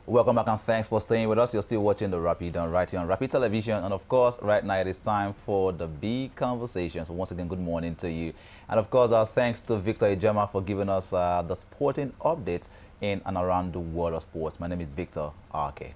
Welcome back and thanks for staying with us. You're still watching the Rapid Done right here on Rapid Television. And of course, right now it is time for the big conversations. Once again, good morning to you. And of course, our thanks to Victor Ejema for giving us the sporting updates in and around the world of sports. My name is Victor RK.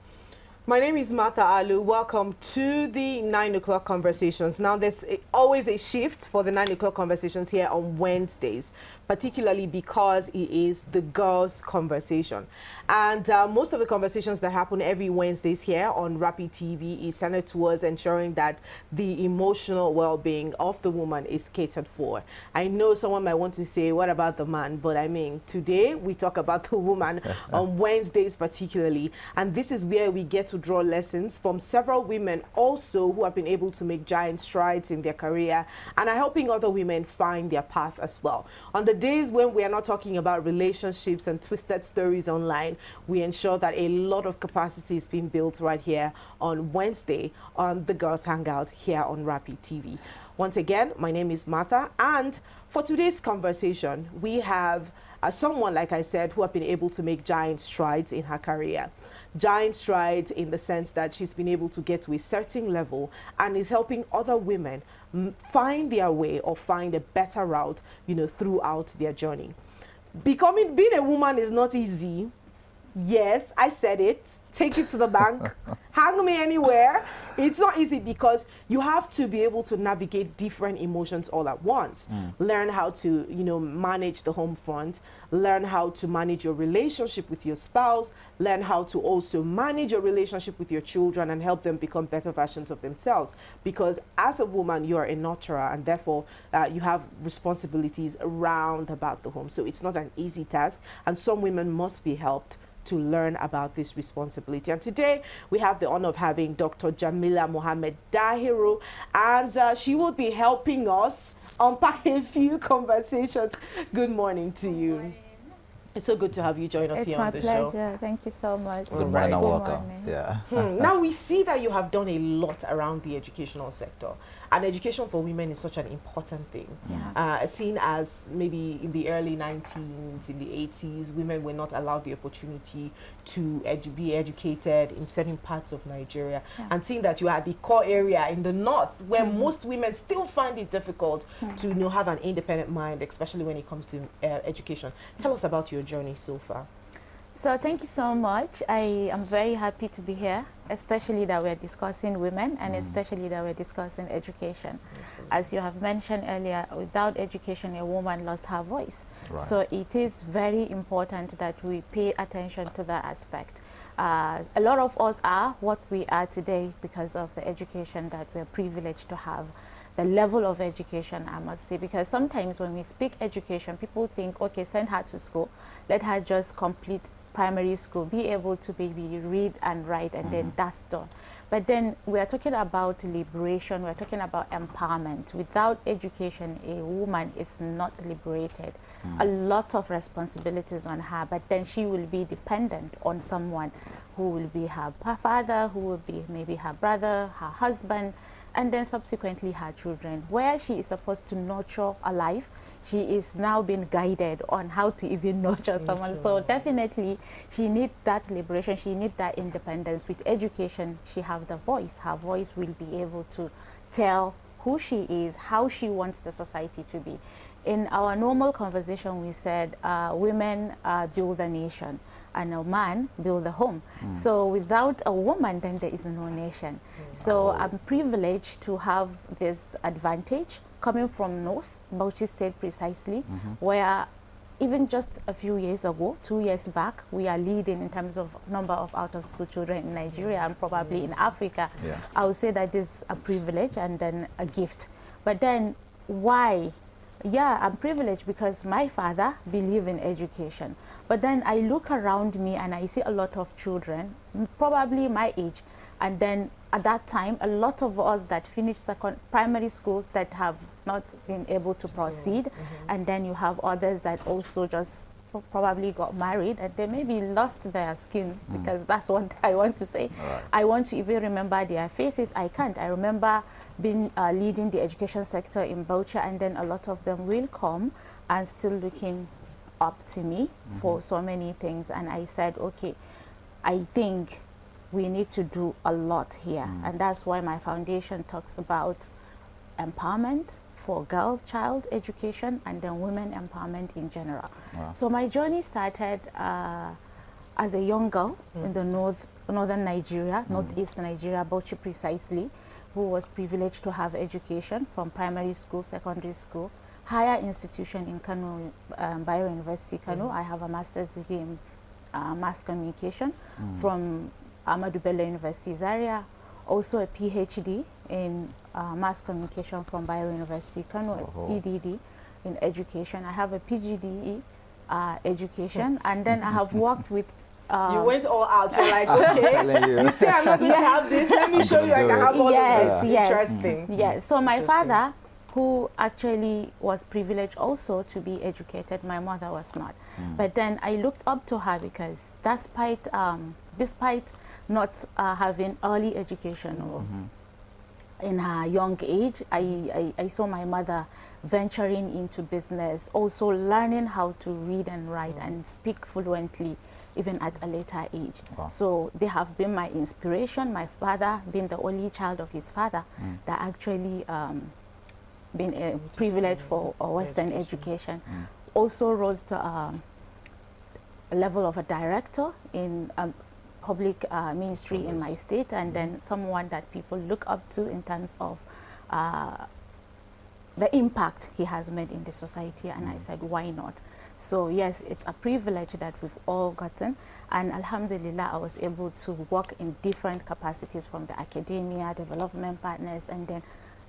My name is Martha Alu. Welcome to the 9 o'clock conversations. Now, there's always a shift for the 9 o'clock conversations here on Wednesdays, particularly because it is the girls' conversation. And most of the conversations that happen every Wednesdays here on Rapid TV is centered towards ensuring that the emotional well-being of the woman is catered for. I know someone might want to say, what about the man? But I mean, today we talk about the woman on Wednesdays particularly. And this is where we get to draw lessons from several women also who have been able to make giant strides in their career and are helping other women find their path as well. On the days when we are not talking about relationships and twisted stories online, we ensure that a lot of capacity is being built right here on Wednesday on the Girls Hangout here on Rapid TV. Once again, my name is Martha, and for today's conversation, we have someone, like I said, who have been able to make giant strides in her career. Giant strides in the sense that she's been able to get to a certain level and is helping other women find their way or find a better route, throughout their journey. Being a woman is not easy. Yes, I said it. Take it to the bank. Hang me anywhere. It's not easy because you have to be able to navigate different emotions all at once. Learn how to, manage the home front. Learn how to manage your relationship with your spouse. Learn how to also manage your relationship with your children and help them become better versions of themselves. Because as a woman, you are a nurturer and therefore you have responsibilities around about the home. So it's not an easy task, and some women must be helped to learn about this responsibility. And today we have the honor of having Dr. Jamila Mohammed Dahiru, and she will be helping us unpack a few conversations. Good morning to you. Morning. It's so good to have you join us here on the show. It's my pleasure. Thank you so much. Good morning and welcome. Yeah. Now we see that you have done a lot around the educational sector, and education for women is such an important thing. Yeah. Seen as maybe in the early 19s, in the 80s, women were not allowed the opportunity to be educated in certain parts of Nigeria. Yeah. And seeing that you are at the core area in the north, where most women still find it difficult to have an independent mind, especially when it comes to education. Tell us about your journey so far. So thank you so much. I am very happy to be here, especially that we're discussing women and especially that we're discussing education. As you have mentioned earlier, without education, a woman lost her voice. Right. So it is very important that we pay attention to that aspect. A lot of us are what we are today because of the education that we're privileged to have. The level of education, I must say, because sometimes when we speak education, people think, okay, send her to school, let her just complete primary school, be able to maybe read and write, and then that's done. But then we are talking about liberation, we're talking about empowerment. Without education, a woman is not liberated. A lot of responsibilities on her, but then she will be dependent on someone who will be her father, who will be maybe her brother, her husband, and then subsequently her children. Where she is supposed to nurture a life, she is now being guided on how to even nurture someone. So definitely she needs that liberation, she needs that independence. With education, she have the voice. Her voice will be able to tell who she is, how she wants the society to be. In our normal conversation, we said women build a nation and a man build a home. So without a woman, then there is no nation. So I'm privileged to have this advantage coming from North, Bauchi State precisely, where even just a few years ago, 2 years back, we are leading in terms of number of out-of-school children in Nigeria and probably in Africa. Yeah. I would say that is a privilege and then a gift. But then why? Yeah, I'm privileged because my father believed in education. But then I look around me and I see a lot of children, probably my age, and then at that time, a lot of us that finished primary school that have not been able to proceed, and then you have others that also just probably got married and they maybe lost their skins, because that's what I want to say. Right. I want to even remember their faces. I can't. I remember being leading the education sector in Bauchi, and then a lot of them will come and still looking up to me for so many things. And I said, okay, I think we need to do a lot here. And that's why my foundation talks about empowerment for girl child education and then women empowerment in general. Wow. So my journey started as a young girl in the northern Nigeria, northeast Nigeria, Bauchi precisely, who was privileged to have education from primary school, secondary school, higher institution in Kano, Bayero University, Kano. I have a master's degree in mass communication from Ahmadu Bello University, Zaria. Also a PhD in mass communication from Bayero University, Kano, EDD in education. I have a PGDE education, and then I have worked with you went all out. You're like, okay, you see, I'm not going to have this. Let me show you I can have all of this. Interesting. Yes. So my father, who actually was privileged also to be educated, my mother was not. But then I looked up to her because despite not having early education or in her young age, I saw my mother venturing into business, also learning how to read and write and speak fluently even at a later age. Wow. So they have been my inspiration. My father, being the only child of his father, that actually been privileged for a Western education. Also rose to a level of a director in public ministry in my state, and then someone that people look up to in terms of the impact he has made in the society. And I said, why not? So yes, it's a privilege that we've all gotten, and alhamdulillah, I was able to work in different capacities from the academia, development partners, and then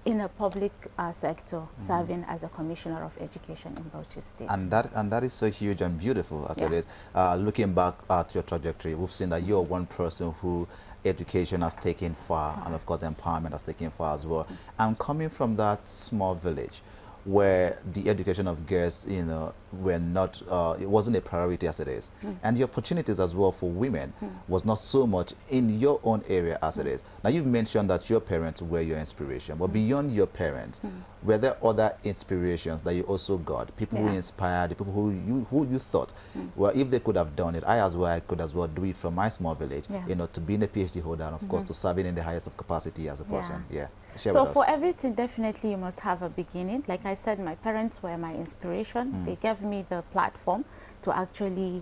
in a public sector, serving as a commissioner of education in Bauchi State. And that is so huge and beautiful as it is. Looking back at your trajectory, we've seen that you're one person who education has taken far, and of course empowerment has taken far as well. And coming from that small village, where the education of girls, you know, were not, it wasn't a priority as it is. And the opportunities as well for women was not so much in your own area as it is. Now, you've mentioned that your parents were your inspiration, but beyond your parents, were there other inspirations that you also got? People who inspired, people who you thought, well, if they could have done it, I could as well do it from my small village, you know, to being a PhD holder, and of course, to serving in the highest of capacity as a person. So for everything, definitely you must have a beginning. Like I said, my parents were my inspiration. They gave me the platform to actually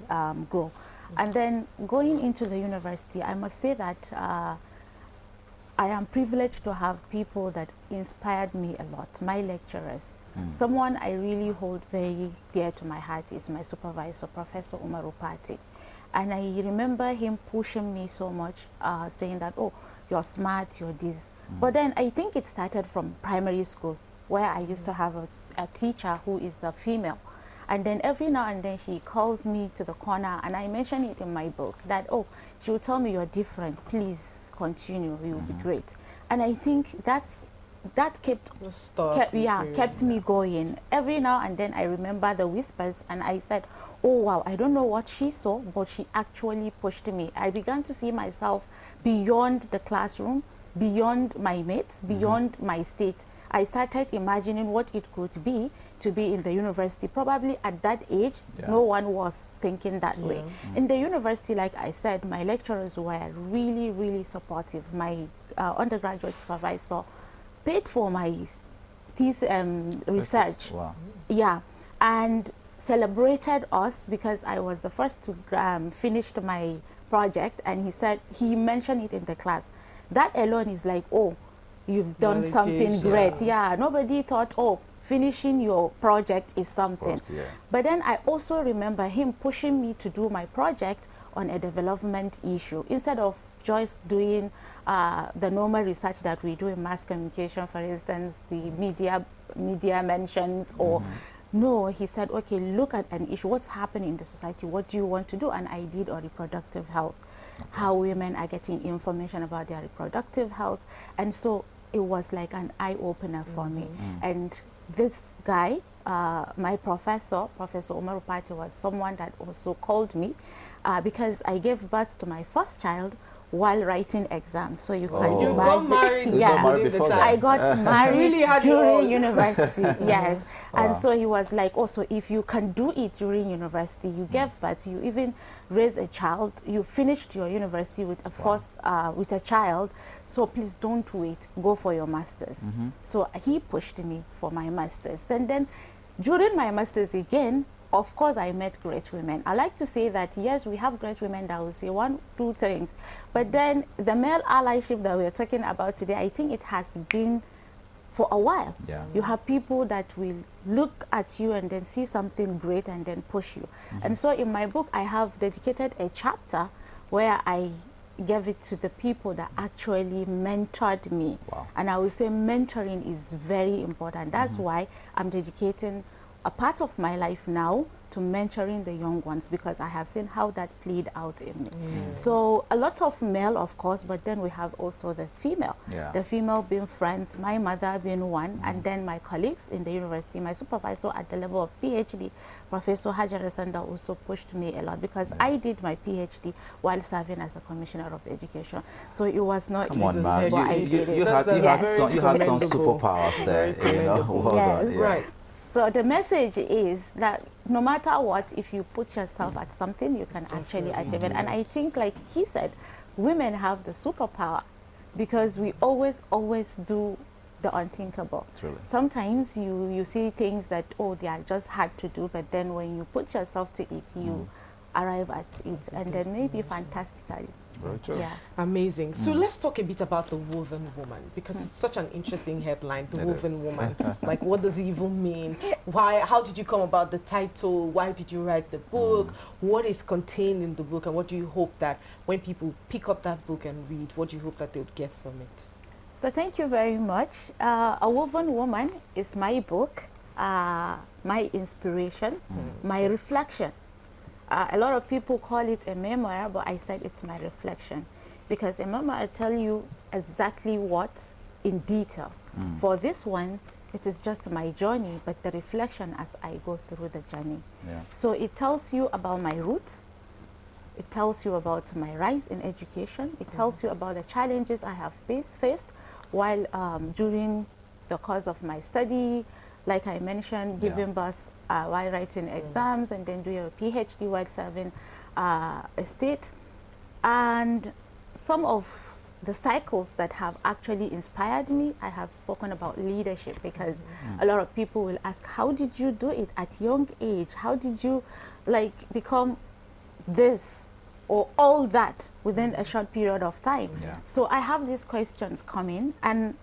grow. And then going into the university, I must say that I am privileged to have people that inspired me a lot, my lecturers. Someone I really hold very dear to my heart is my supervisor, Professor Umaru Pati. And I remember him pushing me so much, saying that, oh, you're smart, you're this. But then I think it started from primary school, where I used to have a teacher who is a female. And then every now and then she calls me to the corner, and I mention it in my book that, oh, she will tell me you're different, please continue, you will be great. And I think that kept me going. Every now and then I remember the whispers, and I said, oh wow, I don't know what she saw, but she actually pushed me. I began to see myself beyond the classroom, beyond my mates, beyond my state. I started imagining what it could be to be in the university. Probably at that age, no one was thinking that way. In the university, like I said, my lecturers were really, really supportive. My undergraduate supervisor paid for my research. Wow. Yeah, and celebrated us because I was the first to finish my project, and he mentioned it in the class. That alone is like, oh, you've done something great. Nobody thought, oh, finishing your project is something. Course, but then I also remember him pushing me to do my project on a development issue instead of just doing the normal research that we do in mass communication, for instance, the media mentions, or no, he said, okay, look at an issue, what's happening in the society, what do you want to do? And I did on reproductive health, how women are getting information about their reproductive health. And so it was like an eye-opener for me. And this guy, my professor, Professor Umaru Pati, was someone that also called me because I gave birth to my first child while writing exams. So you can You got married. Yeah, got married before that. I got married Really had during university. Yes. Wow. And so he was like, also, if you can do it during university, you gave birth, you even raised a child, you finished your university with a first, with a child, so please don't wait, go for your masters. So he pushed me for my masters. And then during my masters again, of course, I met great women. I like to say that, yes, we have great women that will say 1, 2 things. But then the male allyship that we're talking about today, I think it has been for a while. Yeah. You have people that will look at you and then see something great and then push you. And so in my book, I have dedicated a chapter where I gave it to the people that actually mentored me. Wow. And I will say mentoring is very important. That's why I'm dedicating a part of my life now to mentoring the young ones, because I have seen how that played out in me. So a lot of male, of course, but then we have also the female. Yeah. The female being friends, my mother being one, and then my colleagues in the university, my supervisor at the level of PhD, Professor Hajar Sanda, also pushed me a lot, because I did my PhD while serving as a commissioner of education. So it was not Come on, easy, man. but I You did it. had some commendable. superpowers there. You know? Well Yes, done, yeah. right. So the message is that no matter what, if you put yourself at something, you can actually achieve it. And I think, like he said, women have the superpower, because we always do the unthinkable. Truly. Sometimes you see things that, oh, they are just hard to do, but then when you put yourself to it, you arrive at it, and then maybe fantastically. Very true. Yeah. Amazing. So let's talk a bit about the woven woman, because it's such an interesting headline, the It woven is. woman. Like, what does it even mean? Why? How did you come about the title? Why did you write the book? What is contained in the book, and what do you hope that when people pick up that book and read, what do you hope that they would get from it? So thank you very much. A Woven Woman is my book, my inspiration, my reflection. A lot of people call it a memoir, but I said it's my reflection, because a memoir tell you exactly what in detail. For this one, it is just my journey, but the reflection as I go through the journey. Yeah. So it tells you about my roots. It tells you about my rise in education. It tells you about the challenges I have faced while during the course of my study, like I mentioned, giving birth while writing exams, and then doing a PhD while serving a state. And some of the cycles that have actually inspired me, I have spoken about leadership, because a lot of people will ask, how did you do it at young age? How did you like become this or all that within a short period of time? Yeah. So I have these questions coming, and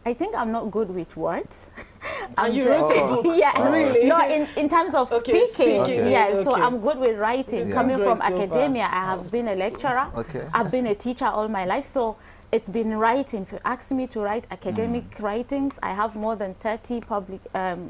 I think I'm not good with words. And you wrote a book? Yeah, Really? No, in terms of Okay, speaking, speaking, yeah. So okay. I'm good with writing. Yeah. Coming Great from so far. academia, I have been a lecturer. Okay. I've been a teacher all my life. So it's been writing. If you ask me to write academic writings, I have more than 30 public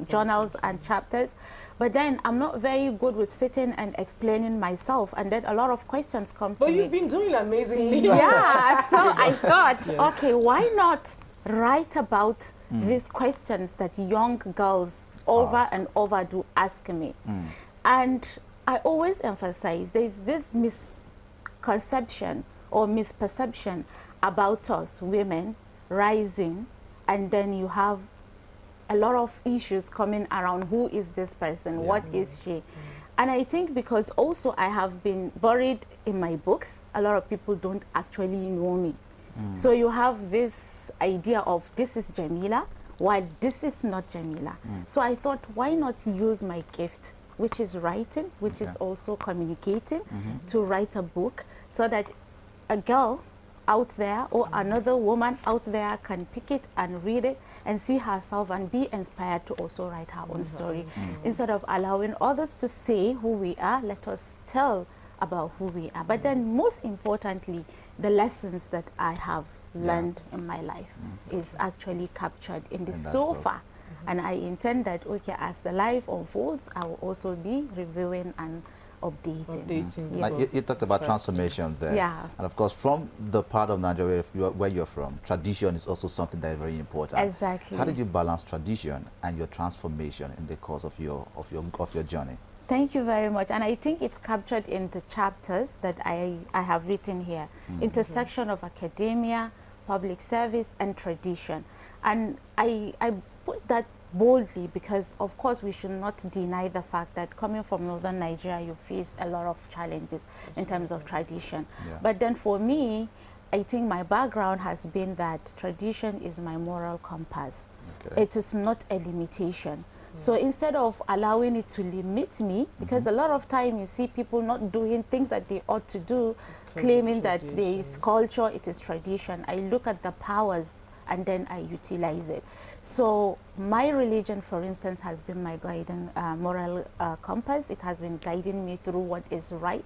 journals and chapters. But then I'm not very good with sitting and explaining myself. And then a lot of questions come But to you've me. been doing amazingly. Yeah, so I thought, okay, why not write about these questions that young girls over and over do ask me? And I always emphasize there's this misconception or misperception about us women rising, and then you have a lot of issues coming around. Who is this person? What is she? And I think because also I have been buried in my books, a lot of people don't actually know me. So you have this idea of this is Jamila, while this is not Jamila. So I thought, why not use my gift, which is writing, which is also communicating, to write a book, so that a girl out there or another woman out there can pick it and read it and see herself and be inspired to also write her own story. Instead of allowing others to say who we are, let us tell about who we are. But then most importantly, the lessons that I have learned in my life is actually captured in the sofa. And I intend that, okay, as the life unfolds, I will also be reviewing and updating. Like you talked about transformation there. Yeah. And of course, from the part of Nigeria where you're from, tradition is also something that is very important. Exactly. How did you balance tradition and your transformation in the course of your journey? Thank you very much. And I think it's captured in the chapters that I have written here. Intersection of academia, public service, and tradition. And I put that boldly because, of course, we should not deny the fact that coming from northern Nigeria, you face a lot of challenges in terms of tradition. Yeah. But then for me, I think my background has been that tradition is my moral compass. Okay. It is not a limitation. So instead of allowing it to limit me, because a lot of time you see people not doing things that they ought to do, claiming that there is culture, it is tradition. I look at the powers and then I utilize it. So my religion, for instance, has been my guiding moral compass. It has been guiding me through what is right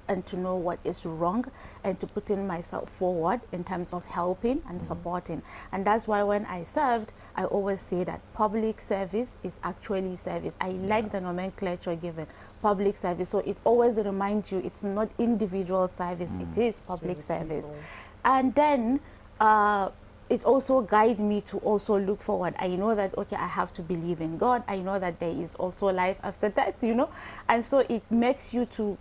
and to know what is wrong and to putting myself forward in terms of helping and supporting. And that's why when I served, I always say that public service is actually service. I like the nomenclature given, public service. So it always reminds you it's not individual service, it is public service. And then it also guides me to also look forward. I know that, okay, I have to believe in God. I know that there is also life after that, you know. And so it makes you to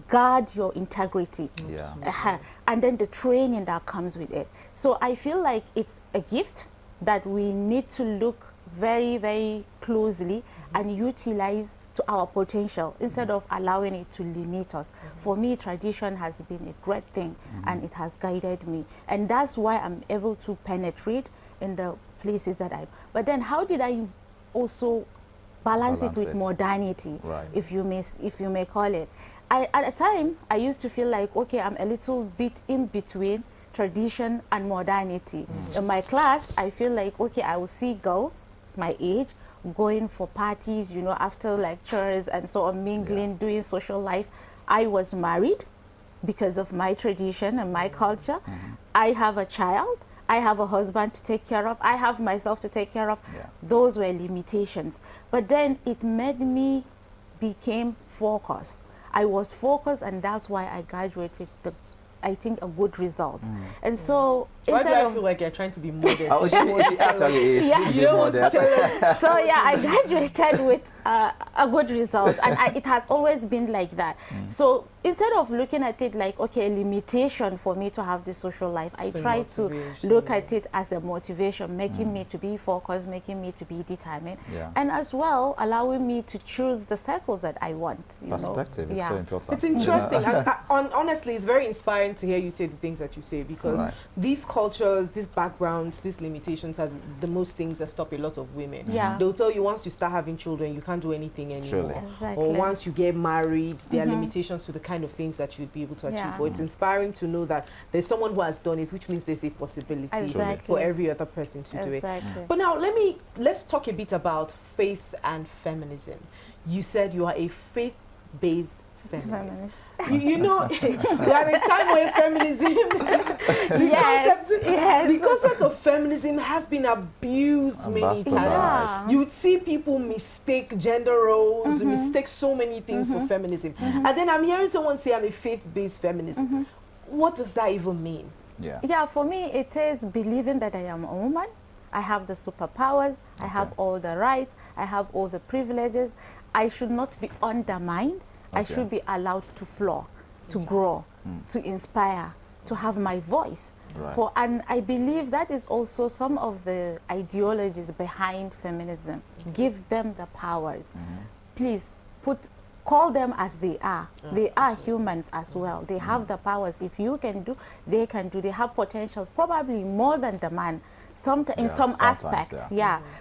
guard your integrity. Yeah. And then the training that comes with it. So I feel like it's a gift that we need to look very, very closely and utilize to our potential instead of allowing it to limit us. For me, tradition has been a great thing and it has guided me. And that's why I'm able to penetrate in the places that but then how did I also balance it with modernity, if you may call it. At a time, I used to feel like, okay, I'm a little bit in between tradition and modernity. In my class, I feel like, okay, I will see girls my age going for parties, you know, after lectures and so on, mingling, doing social life. I was married because of my tradition and my culture. I have a child. I have a husband to take care of. I have myself to take care of. Those were limitations. But then it made me became focused. I was focused, and that's why I graduated with the, I think, a good result. And so why do I feel like you're trying to be modest? Oh, she actually is. Yeah. You don't want to tell us. So yeah, I graduated with a good result, and it has always been like that. So instead of looking at it like, okay, a limitation for me to have this social life, I try to look at it as a motivation, making me to be focused, making me to be determined, and as well allowing me to choose the circles that I want. Perspective is so important. It's interesting. And honestly, it's very inspiring to hear you say the things that you say, because these cultures, these backgrounds, these limitations are the most things that stop a lot of women. They'll tell you once you start having children, you can't do anything anymore. Or once you get married, there are limitations to the kind of things that you'd be able to achieve. But it's inspiring to know that there's someone who has done it, which means there's a possibility for every other person to do it. But now let's talk a bit about faith and feminism. You said you are a faith-based feminist. You know, we are in a time where feminism, the concept of feminism has been abused many times. You would see people mistake gender roles, mistake so many things for feminism. And then I'm hearing someone say I'm a faith-based feminist. What does that even mean? Yeah, for me, it is believing that I am a woman. I have the superpowers. I have all the rights. I have all the privileges. I should not be undermined. I should be allowed to flow, to grow, to inspire, to have my voice. And I believe that is also some of the ideologies behind feminism. Give them the powers. Please call them as they are. They are humans as well. They have the powers. If you can do, they can do. They have potentials, probably more than the man, in some aspects.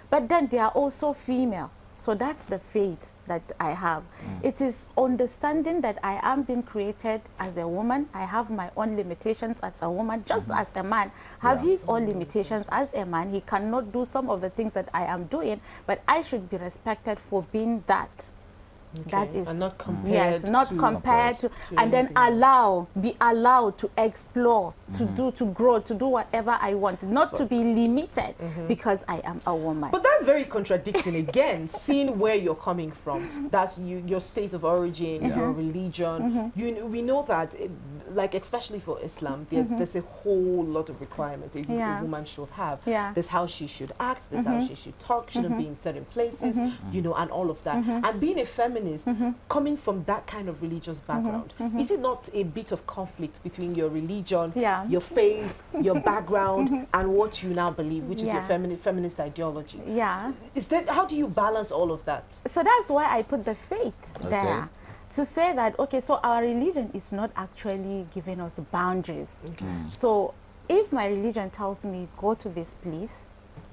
But then they are also female. So that's the faith that I have. It is understanding that I am being created as a woman. I have my own limitations as a woman, just as a man have his own limitations as a man. He cannot do some of the things that I am doing, but I should be respected for being that. That is, and not compared to and then be allowed to explore, to grow, to do whatever I want, not to be limited because I am a woman. But that's very contradicting again, seeing where you're coming from. That's your state of origin, your religion. We know that like especially for Islam, there's a whole lot of requirements a woman should have. There's how she should act, there's how she should talk, shouldn't be in certain places, you know, and all of that. And being a feminist, coming from that kind of religious background, is it not a bit of conflict between your religion, your faith, your background, and what you now believe, which is your feminist ideology? Is that, how do you balance all of that? So that's why I put the faith there. To say that, okay, so our religion is not actually giving us boundaries. So if my religion tells me go to this place,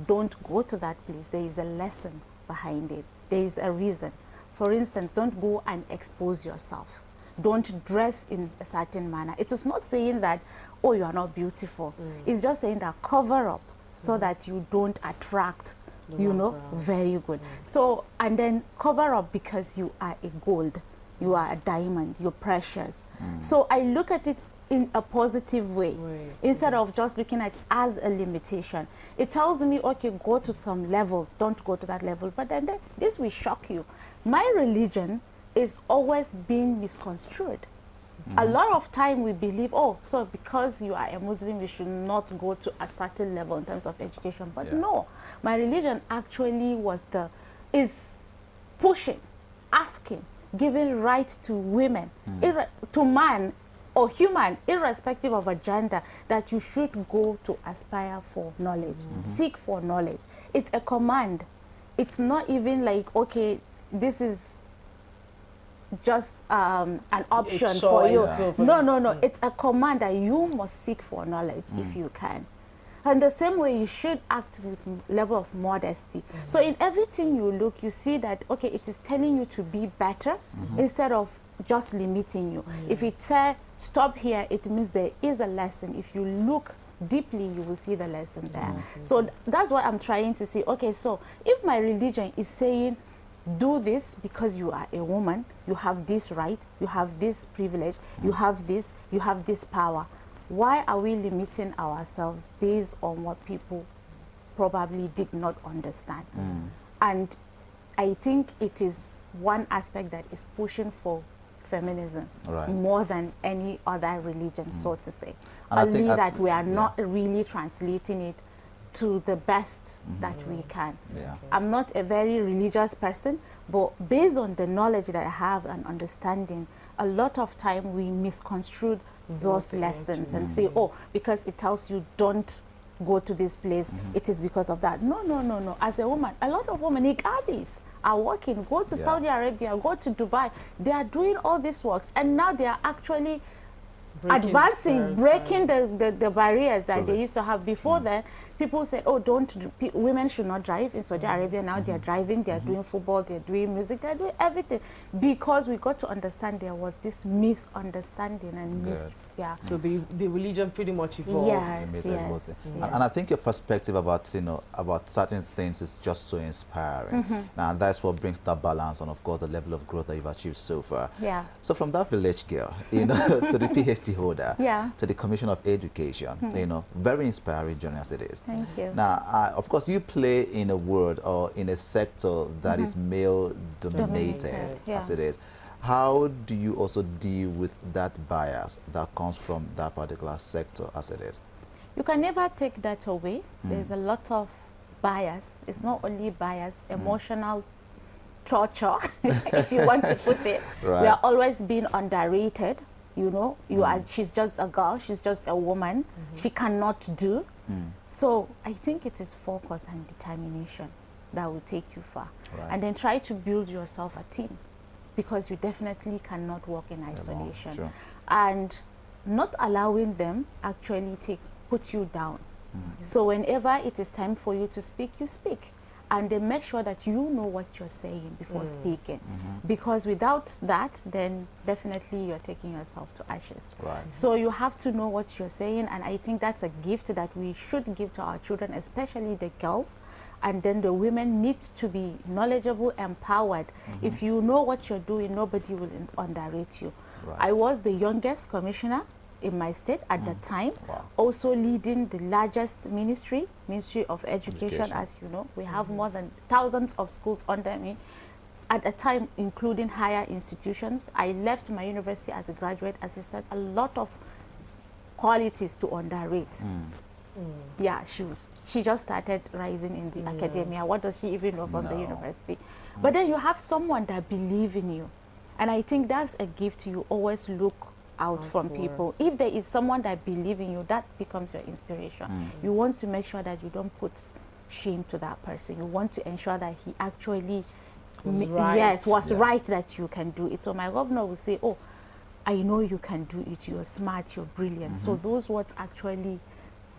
don't go to that place, there is a lesson behind it. There is a reason. For instance, don't go and expose yourself. Don't dress in a certain manner. It is not saying that, oh, you are not beautiful. It's just saying that cover up so that you don't attract, you know, very good. So, and then cover up because you are a gold. You are a diamond, you're precious. So I look at it in a positive way, instead of just looking at it as a limitation. It tells me, okay, go to some level, don't go to that level. But then this will shock you. My religion is always being misconstrued. A lot of time we believe, oh, so because you are a Muslim, you should not go to a certain level in terms of education. But no, my religion actually is pushing, asking, giving right to women, to man or human, irrespective of a gender, that you should go to aspire for knowledge, seek for knowledge. It's a command. It's not even like, okay, this is just an option for you. No. It's a command that you must seek for knowledge if you can. And the same way, you should act with level of modesty. So in everything you look, you see that, okay, it is telling you to be better instead of just limiting you. If it says stop here, it means there is a lesson. If you look deeply, you will see the lesson there. So that's what I'm trying to say. Okay, so if my religion is saying, do this because you are a woman, you have this right, you have this privilege, you have this power. Why are we limiting ourselves based on what people probably did not understand? And I think it is one aspect that is pushing for feminism more than any other religion, so to say. And only that we are not really translating it to the best that we can. I'm not a very religious person, but based on the knowledge that I have and understanding, a lot of time we misconstrued those lessons and say, oh, because it tells you don't go to this place, it is because of that. No. As a woman, a lot of women, Niqabis, are working, go to Saudi Arabia, go to Dubai. They are doing all these works, and now they are actually breaking the barriers that they used to have before. Then people said, oh, women should not drive in Saudi Arabia. Now they are driving, they are doing football, they are doing music, they are doing everything, because we got to understand there was this misunderstanding and so the religion pretty much evolved. Yes. And I think your perspective about about certain things is just so inspiring. Now that's what brings that balance, and of course the level of growth that you've achieved so far. So from that village girl, to the PhD holder, to the Commissioner of Education, very inspiring journey as it is. Thank you. Now, of course, you play in a world or in a sector that is male-dominated, as it is. How do you also deal with that bias that comes from that particular sector, as it is? You can never take that away. There's a lot of bias. It's not only bias, emotional torture, if you want to put it. We are always being underrated. She's just a girl, she's just a woman, she cannot do. So I think it is focus and determination that will take you far. And then try to build yourself a team, because you definitely cannot work in isolation. And not allowing them actually put you down. So whenever it is time for you to speak, you speak. And then make sure that you know what you're saying before speaking. Because without that, then definitely you're taking yourself to ashes. So you have to know what you're saying, and I think that's a gift that we should give to our children, especially the girls. And then the women need to be knowledgeable, empowered. If you know what you're doing, nobody will underrate you. I was the youngest commissioner in my state at the time, also leading the largest Ministry of Education. As you know, we have more than thousands of schools under me. at a time including higher institutions. I left my university as a graduate assistant. A lot of qualities to underrate. Yeah, she just started rising in the academia. What does she even know from the university? But then you have someone that believes in you. And I think that's a gift you always look out from people. If there is someone that believes in you, that becomes your inspiration. You want to make sure that you don't put shame to that person. You want to ensure that he actually was right that you can do it. So my governor will say, oh, I know you can do it. You're smart, you're brilliant. So those words actually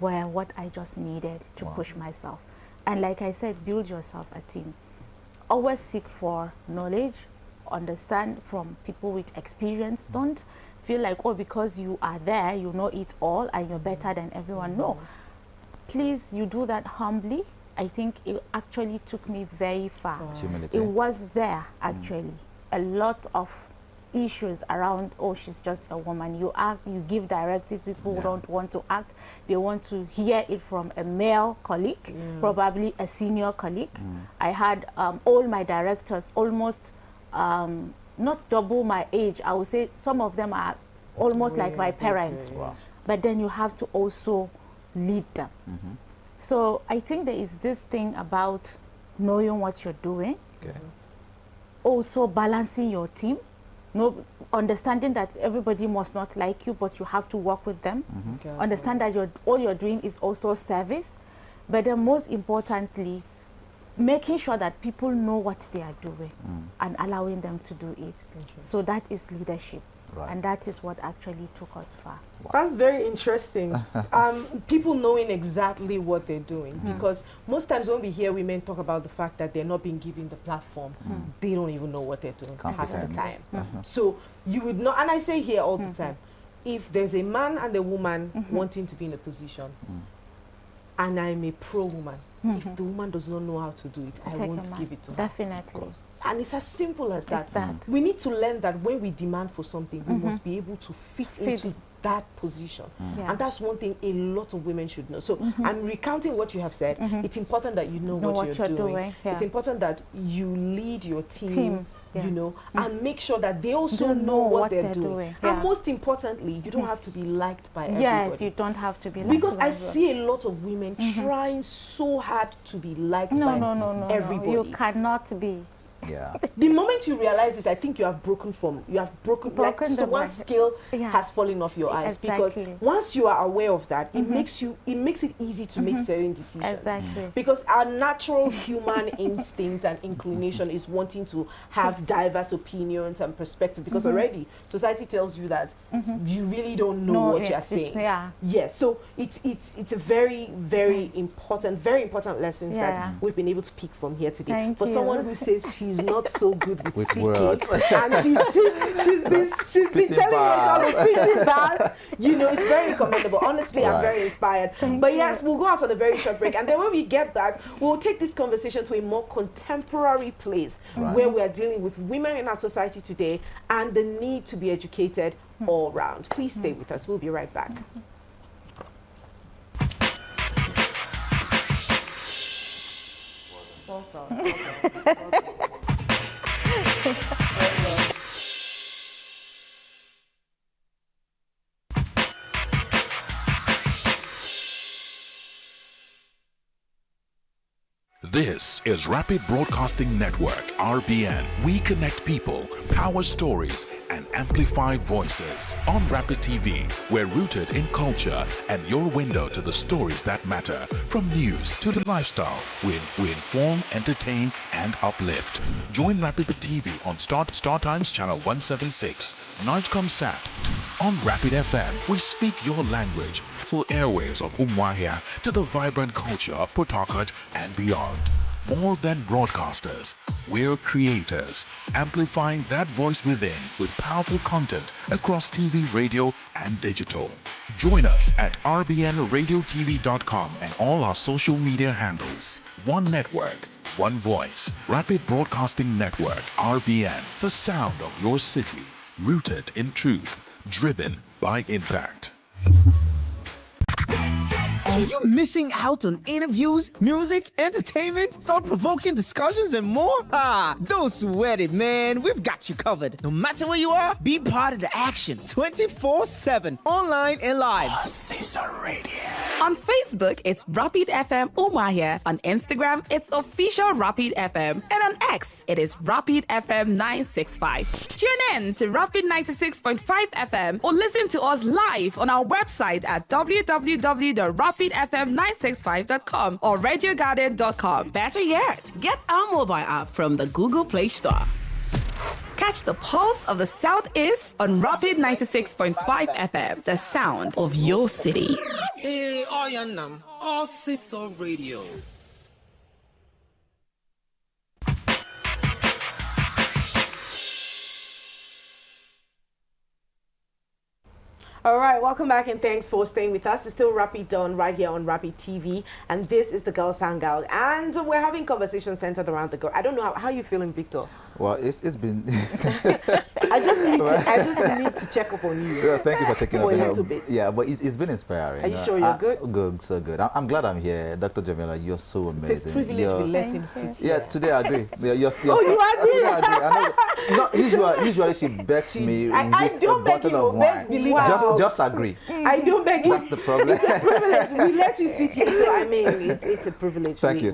were what I just needed to push myself. And like I said, build yourself a team. Always seek for knowledge, understand from people with experience. Don't feel like, oh, because you are there, you know it all and you're better than everyone. No. Please, you do that humbly. I think it actually took me very far. Humility. It was there, actually. A lot of issues around, oh, she's just a woman. You act, you give directives, people don't want to act. They want to hear it from a male colleague, probably a senior colleague. I had all my directors almost not double my age. I would say some of them are almost like my parents. Wow. But then you have to also lead them. So I think there is this thing about knowing what you're doing. Also balancing your team. No, understanding that everybody must not like you, but you have to work with them. Understand that all you're doing is also service. But then most importantly, making sure that people know what they are doing and allowing them to do it. So that is leadership. And that is what actually took us far. That's very interesting. People knowing exactly what they're doing. Because most times when we hear women talk about the fact that they're not being given the platform, they don't even know what they're doing half the time. So you would not, and I say here all the time, if there's a man and a woman wanting to be in a position, and I'm a pro-woman, if the woman does not know how to do it, I won't give it to her. Definitely. And it's as simple as that. We need to learn that when we demand for something, we must be able to fit into that position. And that's one thing a lot of women should know. So I'm recounting what you have said. It's important that you know what you're doing. It's important that you lead your team. You know, and make sure that they also know what they're doing. And most importantly, you don't have to be liked by everybody. Yes, you don't have to be liked because I see a lot of women trying so hard to be liked by everybody. You cannot be. The moment you realize this, I think you have broken like one skill has fallen off your eyes. Because once you are aware of that, it makes it easy to make certain decisions. Because our natural human instincts and inclination is wanting to have diverse opinions and perspectives, because already society tells you that you really don't know what you're saying. Yes, so it's a very, very important lessons that we've been able to pick from here today. For someone who says she's not so good with speaking, words. and she's been telling us spitting that, you know, it's very commendable. Honestly, I'm very inspired. But yes, we'll go out on a very short break, and then when we get back, we'll take this conversation to a more contemporary place where we are dealing with women in our society today and the need to be educated all round. Please stay with us. We'll be right back. This is Rapid Broadcasting Network, RBN. We connect people, power stories, and amplify voices. On Rapid TV, we're rooted in culture and your window to the stories that matter. From news to the lifestyle, we inform, entertain, and uplift. Join Rapid TV on Star Times Channel 176, Nightcom Sat. On Rapid FM, we speak your language, full airwaves of Umuahia to the vibrant culture of Port Harcourt and beyond. More than broadcasters, we're creators, amplifying that voice within with powerful content across TV, radio, and digital. Join us at rbnradiotv.com and all our social media handles. One network, one voice. Rapid Broadcasting Network, RBN, the sound of your city, rooted in truth, driven by impact. Are you missing out on interviews, music, entertainment, thought-provoking discussions, and more? Don't sweat it, man. We've got you covered. No matter where you are, be part of the action 24/7, online and live. Caesar Radio. On Facebook, it's Rapid FM Umahia. On Instagram, it's Official Rapid FM. And on X, it is Rapid FM 965. Tune in to Rapid 96.5 FM or listen to us live on our website at www.rapidfm965.com or radiogarden.com. Better yet, get our mobile app from the Google Play Store. Catch the pulse of the Southeast on Rapid 96.5 FM, the sound of your city. Hey, Oyanam, all Caesar Radio. All right, welcome back and thanks for staying with us. It's still Rapid Dawn right here on Rapid TV, and this is the Girls Hangout, and we're having conversations centered around the girl. I don't know how you feeling, Victor. Well, it's been. I just need to check up on you. Yeah, thank you for checking up for a little bit. Yeah, but it's been inspiring. Are you sure you're good? Good, so good. I'm glad I'm here, Dr. Jamila. You're so amazing. It's a privilege we let him sit here. Yeah, today I agree. You're, oh, you agree? Today I agree. I know. Usually she begs me I with don't a beg bottle you. of wine. Wow. Just agree. I don't beg you. That's the problem. It's a privilege. We let you sit here, so I mean, it's a privilege. Thank you.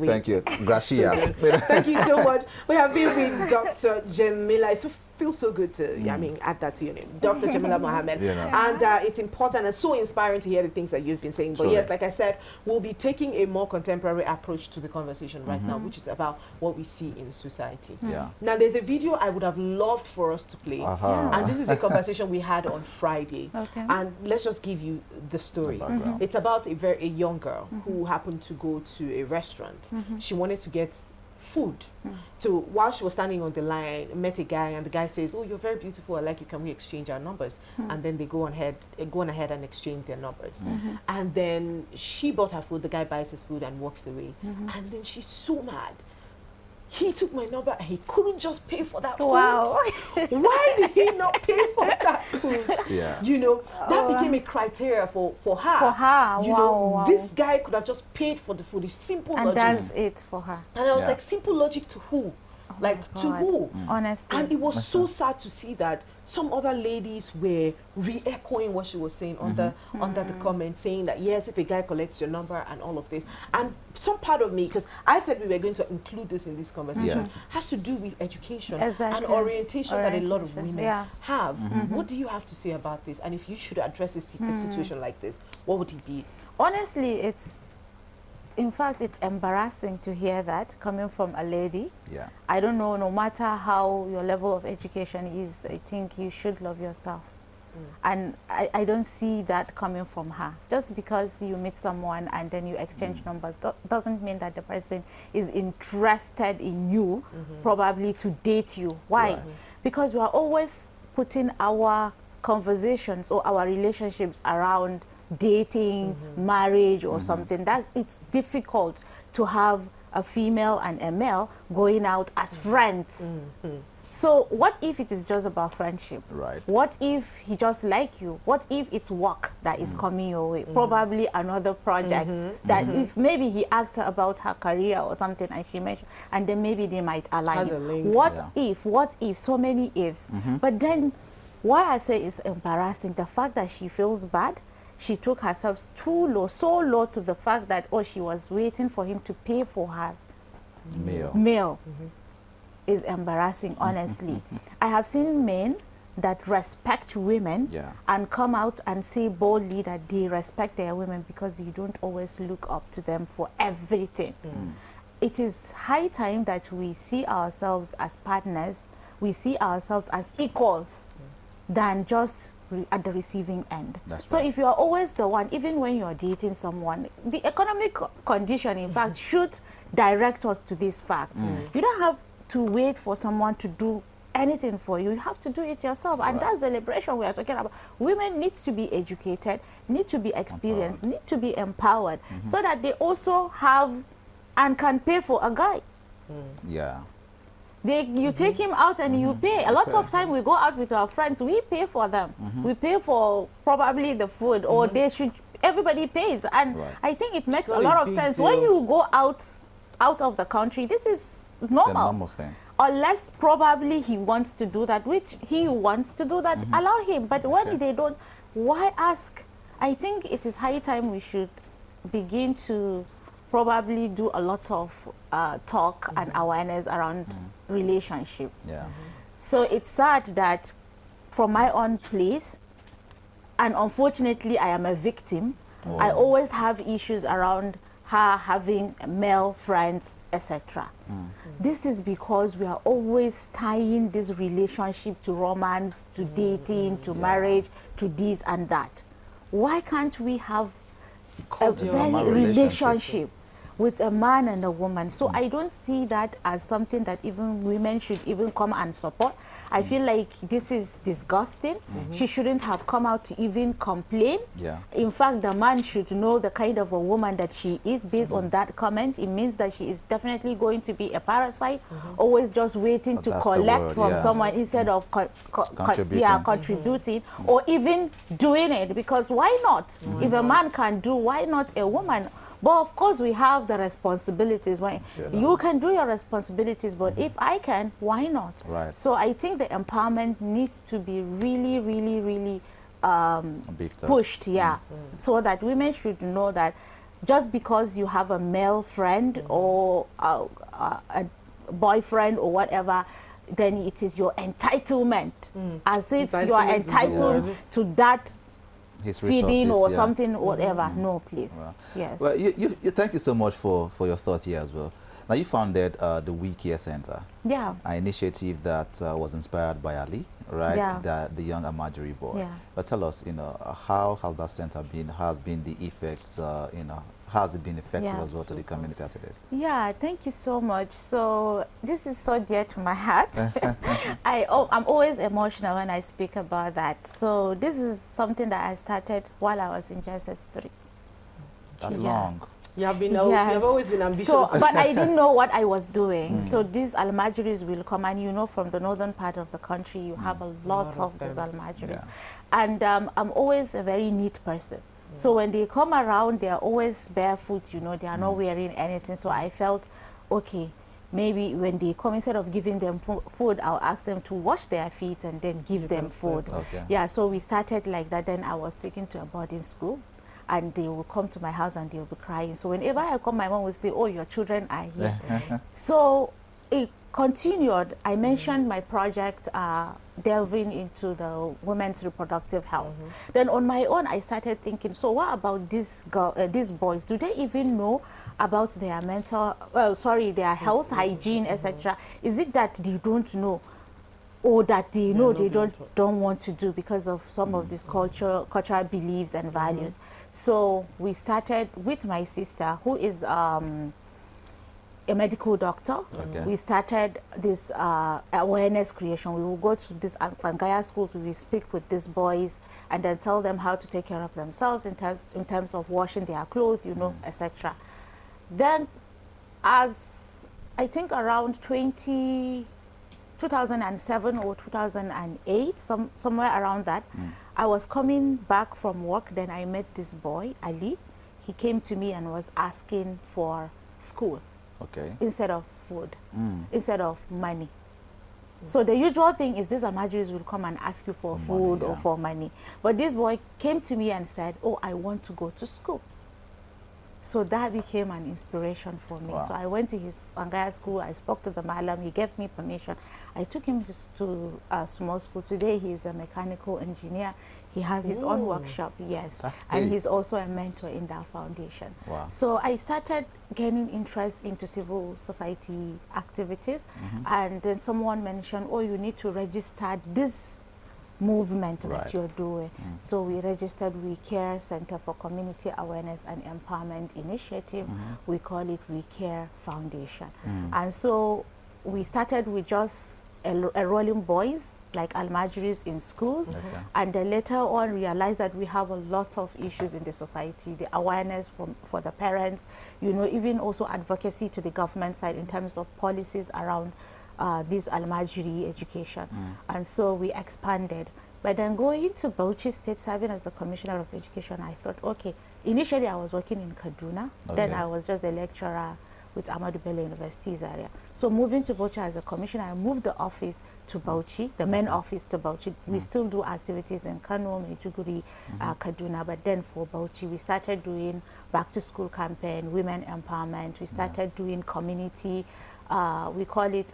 Gracias. Thank you so much. We have been with Dr. Jamila. It feels so good to, add that to your name, Dr. Jamila Mohammed. And it's important and so inspiring to hear the things that you've been saying. But yes, like I said, we'll be taking a more contemporary approach to the conversation right now, which is about what we see in society. Now, there's a video I would have loved for us to play. And this is a conversation we had on Friday. And let's just give you the story. It's about a young girl who happened to go to a restaurant. She wanted to get food. So while she was standing on the line, met a guy, and the guy says, "Oh, you're very beautiful. I like you. Can we exchange our numbers?" And then they go on ahead and exchange their numbers. And then she bought her food. The guy buys his food and walks away. And then she's so mad. He took my number and he couldn't just pay for that food. Wow. Why did he not pay for that food? You know, that became a criteria for her. For her, you know, this guy could have just paid for the food. It's simple logic. And that's it for her. And I was like, simple logic to who? Like, to who? Honestly. And it was so sad to see that some other ladies were re-echoing what she was saying under the comment, saying that, yes, if a guy collects your number and all of this. And some part of me, because I said we were going to include this in this conversation, has to do with education and orientation that a lot of women have. What do you have to say about this? And if you should address a situation like this, what would it be? Honestly, in fact, it's embarrassing to hear that coming from a lady. I don't know, no matter how your level of education is, I think you should love yourself. And I don't see that coming from her. Just because you meet someone and then you exchange numbers doesn't mean that the person is interested in you, probably to date you. Why? Because we are always putting our conversations or our relationships around dating, marriage or something. It's difficult to have a female and a male going out as friends. So what if it is just about friendship? What if he just like you? What if it's work that is coming your way? Probably another project that if maybe he asked her about her career or something and she mentioned, and then maybe they might align. What if, so many ifs. But then why I say it's embarrassing, the fact that she feels bad. She took herself too low, so low to the fact that, she was waiting for him to pay for her meal. Is embarrassing, honestly. I have seen men that respect women and come out and say boldly that they respect their women because you don't always look up to them for everything. It is high time that we see ourselves as partners, we see ourselves as equals than just at the receiving end. So if you are always the one, even when you are dating someone, the economic condition, in fact, should direct us to this fact. You don't have to wait for someone to do anything for you. You have to do it yourself. And that's the liberation we are talking about. Women need to be educated, need to be experienced, need to be empowered, so that they also have and can pay for a guy. You take him out and you pay. A lot of time we go out with our friends, we pay for them. We pay for probably the food, or they should everybody pays. And I think it makes a lot of sense. deal. When you go out of the country, this is normal. It's a normal thing. Unless probably he wants to do that, which he wants to do that, allow him. But when they don't, why ask? I think it is high time we should begin to probably do a lot of talk and awareness around relationship. Yeah. So it's sad that from my own place, and unfortunately I am a victim, I always have issues around her having male friends, etc. This is because we are always tying this relationship to romance, to dating, to marriage, to this and that. Why can't we have a very relationship with a man and a woman? So I don't see that as something that even women should even come and support. I feel like this is disgusting. She shouldn't have come out to even complain. In fact, the man should know the kind of a woman that she is based on that comment. It means that she is definitely going to be a parasite, always just waiting to collect from someone instead of contributing or even doing it. Because why not? If a man can do, why not a woman? But of course, we have the responsibilities. You can do your responsibilities, but if I can, why not? So I think the empowerment needs to be really, really, really pushed, so that women should know that just because you have a male friend or a boyfriend or whatever, then it is your entitlement, as if you are entitled to that feeding or something, whatever. No, please. Yes. Well, you thank you so much for your thought here as well. Now, you founded the We Care Center. Yeah. An initiative that was inspired by Ali, right? Yeah. The young Amajiri boy. Yeah. But tell us, how has that center been? Has been the effect? Has it been effective as well to the community as it is? Yeah, thank you so much. So this is so dear to my heart. I'm always emotional when I speak about that. So this is something that I started while I was in JSS3. That long? You have been, you have always been ambitious. So, but I didn't know what I was doing. So these Almajiris will come, and from the northern part of the country, you have a lot of these Almajiris. And I'm always a very neat person. So when they come around, they are always barefoot, they are not wearing anything. So I felt, okay, maybe when they come, instead of giving them food, I'll ask them to wash their feet and then give them food. Yeah, so we started like that. Then I was taken to a boarding school, and they will come to my house and they will be crying. So whenever I come, my mom will say, oh, your children are here. So it continued. I mentioned my project delving into the women's reproductive health. Then on my own, I started thinking, so what about these boys? Do they even know about their their health, hygiene, etc.? Is it that they don't know, or that they know they don't want to do because of some of these cultural beliefs and values? So we started with my sister, who is a medical doctor. We started this awareness creation. We will go to this Sangaya schools, we will speak with these boys and then tell them how to take care of themselves in terms of washing their clothes, etc. Then, as I think around 2007 or 2008, somewhere around that, I was coming back from work. Then I met this boy, Ali. He came to me and was asking for school. Instead of food, instead of money. So the usual thing is these Amajiris will come and ask you for food or for money. But this boy came to me and said, oh, I want to go to school. So that became an inspiration for me. So I went to his Angaya school, I spoke to the Malam, he gave me permission. I took him to a small school. Today he is a mechanical engineer. He has his own workshop, and he's also a mentor in that foundation. So I started gaining interest into civil society activities, and then someone mentioned, oh, you need to register this movement that you're doing. So we registered We Care Center for Community Awareness and Empowerment Initiative. We call it We Care Foundation. And so we started with just enrolling boys like Almajiris in schools, and then later on realized that we have a lot of issues in the society, the awareness for the parents, even also advocacy to the government side in terms of policies around this Almajiri education. And so we expanded. But then going to Bauchi State, serving as the Commissioner of Education, I thought, okay, initially I was working in Kaduna. Then I was just a lecturer with Ahmadu Bello University's area. So moving to Bauchi as a commissioner, I moved the office to Bauchi, the main office to Bauchi. We still do activities in Kano, Maiduguri, Kaduna, but then for Bauchi, we started doing back to school campaign, women empowerment. We started doing community, we call it,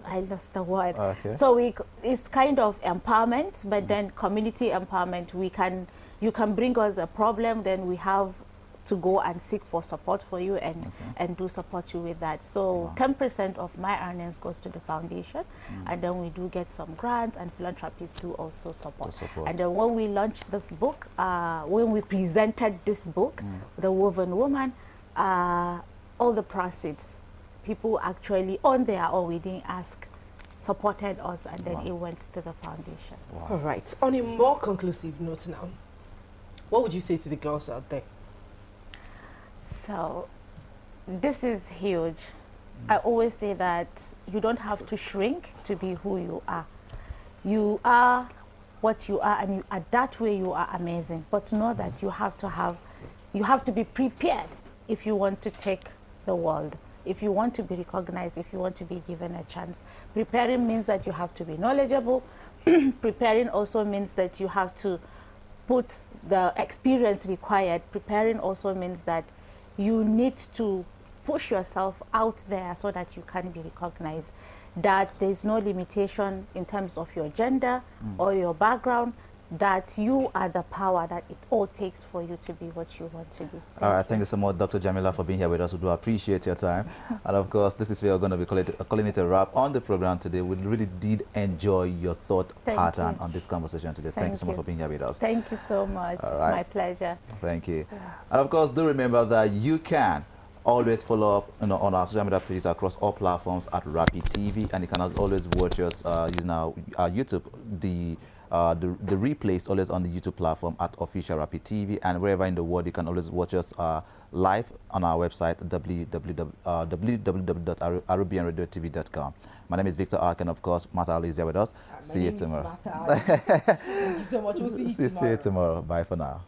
I lost the word. So it's kind of empowerment, but then community empowerment. You can bring us a problem, then we have to go and seek for support for you and do support you with that. So 10% of my earnings goes to the foundation, and then we do get some grants, and philanthropists do also support. And then when we launched this book, when we presented this book, The Woven Woman, all the proceeds, people actually on their own, we didn't ask, supported us, and then it went to the foundation. All right. On a more conclusive note now, what would you say to the girls out there? So this is huge. I always say that you don't have to shrink to be who you are. You are what you are, and that way you are amazing. But know that you have to be prepared if you want to take the world. If you want to be recognized, if you want to be given a chance. Preparing means that you have to be knowledgeable. Preparing also means that you have to put the experience required. Preparing also means that you need to push yourself out there so that you can be recognized. That there's no limitation in terms of your gender or your background, that you are the power that it all takes for you to be what you want to be. All right, thank you so much, Dr. Jamila, for being here with us. We do appreciate your time. And of course, this is where we're going to be calling it a wrap on the program today. We really did enjoy your thought pattern on this conversation today. Thank you so much for being here with us. Thank you so much. It's my pleasure. Thank you. And of course, do remember that you can always follow up on our social media pages across all platforms at Rapid TV, and you can always watch us using our YouTube. The replay is always on the YouTube platform at Official Rapid TV, and wherever in the world you can always watch us live on our website www.arubianradiotv.com. My name is Victor Ark, and of course Martha Ali is here with us. See you tomorrow. Thank you so much. We'll see you tomorrow. See you tomorrow. Bye for now.